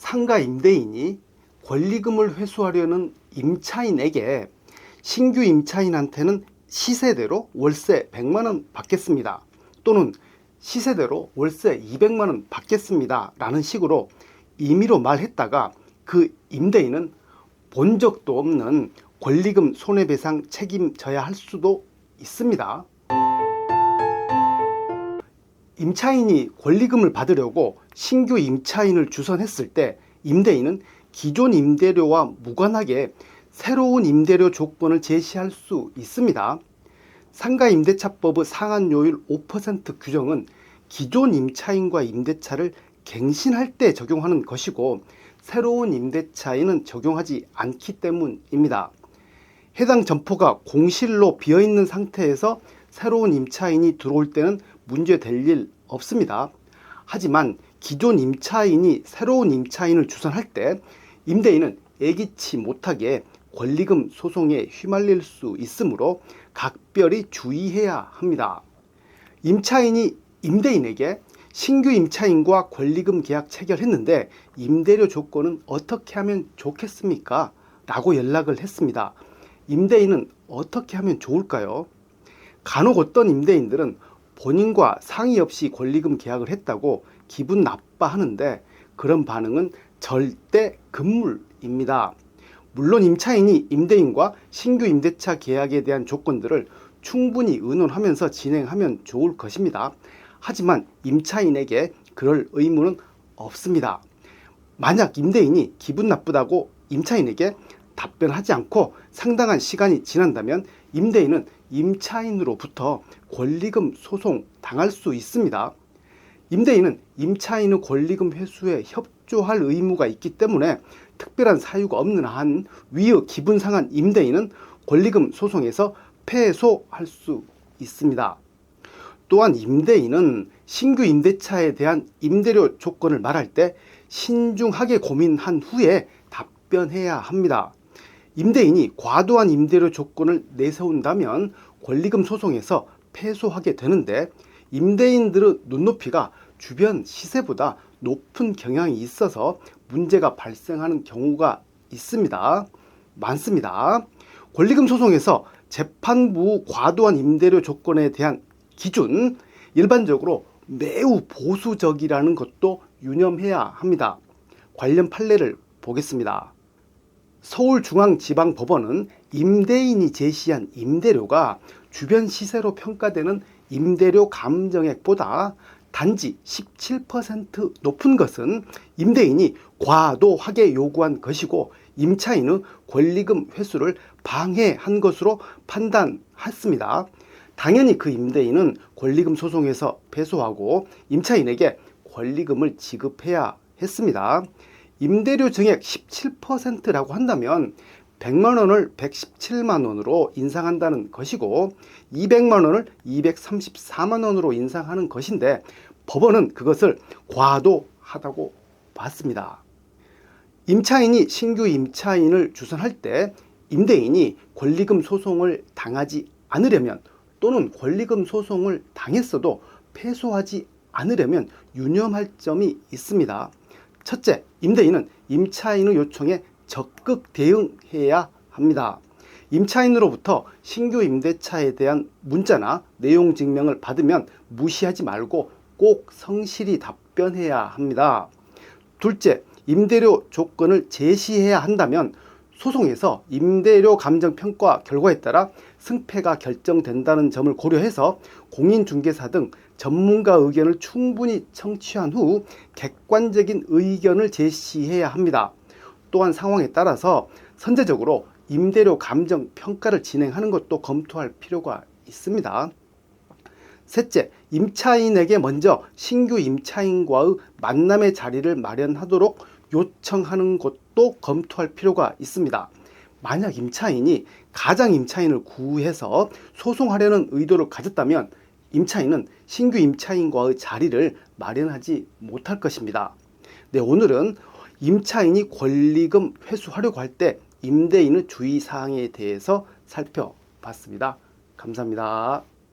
상가 임대인이 권리금을 회수하려는 임차인에게 신규 임차인한테는 시세대로 월세 100만원 받겠습니다. 또는 시세대로 월세 200만원 받겠습니다. 라는 식으로 임의로 말했다가 그 임대인은 본 적도 없는 권리금 손해배상 책임져야 할 수도 있습니다. 임차인이 권리금을 받으려고 신규 임차인을 주선했을 때 임대인은 기존 임대료와 무관하게 새로운 임대료 조건을 제시할 수 있습니다. 상가임대차법의 상한요율 5% 규정은 기존 임차인과 임대차를 갱신할 때 적용하는 것이고 새로운 임대차에는 적용하지 않기 때문입니다. 해당 점포가 공실로 비어있는 상태에서 새로운 임차인이 들어올 때는 문제될 일 없습니다. 하지만 기존 임차인이 새로운 임차인을 주선할 때 임대인은 예기치 못하게 권리금 소송에 휘말릴 수 있으므로 각별히 주의해야 합니다. 임차인이 임대인에게 신규 임차인과 권리금 계약 체결했는데 임대료 조건은 어떻게 하면 좋겠습니까? 라고 연락을 했습니다. 임대인은 어떻게 하면 좋을까요? 간혹 어떤 임대인들은 본인과 상의 없이 권리금 계약을 했다고 기분 나빠하는데 그런 반응은 절대 금물입니다. 물론 임차인이 임대인과 신규 임대차 계약에 대한 조건들을 충분히 의논하면서 진행하면 좋을 것입니다. 하지만 임차인에게 그럴 의무는 없습니다. 만약 임대인이 기분 나쁘다고 임차인에게 답변하지 않고 상당한 시간이 지난다면 임대인은 임차인으로부터 권리금 소송 당할 수 있습니다. 임대인은 임차인의 권리금 회수에 협조할 의무가 있기 때문에 특별한 사유가 없는 한 위의 기분 상한 임대인은 권리금 소송에서 패소할 수 있습니다. 또한 임대인은 신규 임대차에 대한 임대료 조건을 말할 때 신중하게 고민한 후에 답변해야 합니다. 임대인이 과도한 임대료 조건을 내세운다면 권리금 소송에서 패소하게 되는데 임대인들의 눈높이가 주변 시세보다 높은 경향이 있어서 문제가 발생하는 경우가 있습니다. 많습니다. 권리금 소송에서 재판부 과도한 임대료 조건에 대한 기준, 일반적으로 매우 보수적이라는 것도 유념해야 합니다. 관련 판례를 보겠습니다. 서울중앙지방법원은 임대인이 제시한 임대료가 주변 시세로 평가되는 임대료 감정액보다 단지 17% 높은 것은 임대인이 과도하게 요구한 것이고 임차인의 권리금 회수를 방해한 것으로 판단했습니다. 당연히 그 임대인은 권리금 소송에서 패소하고 임차인에게 권리금을 지급해야 했습니다. 임대료 증액 17%라고 한다면 100만 원을 117만 원으로 인상한다는 것이고 200만 원을 234만 원으로 인상하는 것인데 법원은 그것을 과도하다고 봤습니다. 임차인이 신규 임차인을 주선할 때 임대인이 권리금 소송을 당하지 않으려면 또는 권리금 소송을 당했어도 패소하지 않으려면 유념할 점이 있습니다. 첫째, 임대인은 임차인의 요청에 적극 대응해야 합니다. 임차인으로부터 신규 임대차에 대한 문자나 내용 증명을 받으면 무시하지 말고 꼭 성실히 답변해야 합니다. 둘째, 임대료 조건을 제시해야 한다면 소송에서 임대료 감정평가 결과에 따라 승패가 결정된다는 점을 고려해서 공인중개사 등 전문가 의견을 충분히 청취한 후 객관적인 의견을 제시해야 합니다. 또한 상황에 따라서 선제적으로 임대료 감정 평가를 진행하는 것도 검토할 필요가 있습니다. 셋째, 임차인에게 먼저 신규 임차인과의 만남의 자리를 마련하도록 요청하는 것도 검토할 필요가 있습니다. 만약 임차인이 가장 임차인을 구해서 소송하려는 의도를 가졌다면 임차인은 신규 임차인과의 자리를 마련하지 못할 것입니다. 네, 오늘은 임차인이 권리금 회수하려고 할 때 임대인의 주의사항에 대해서 살펴봤습니다. 감사합니다.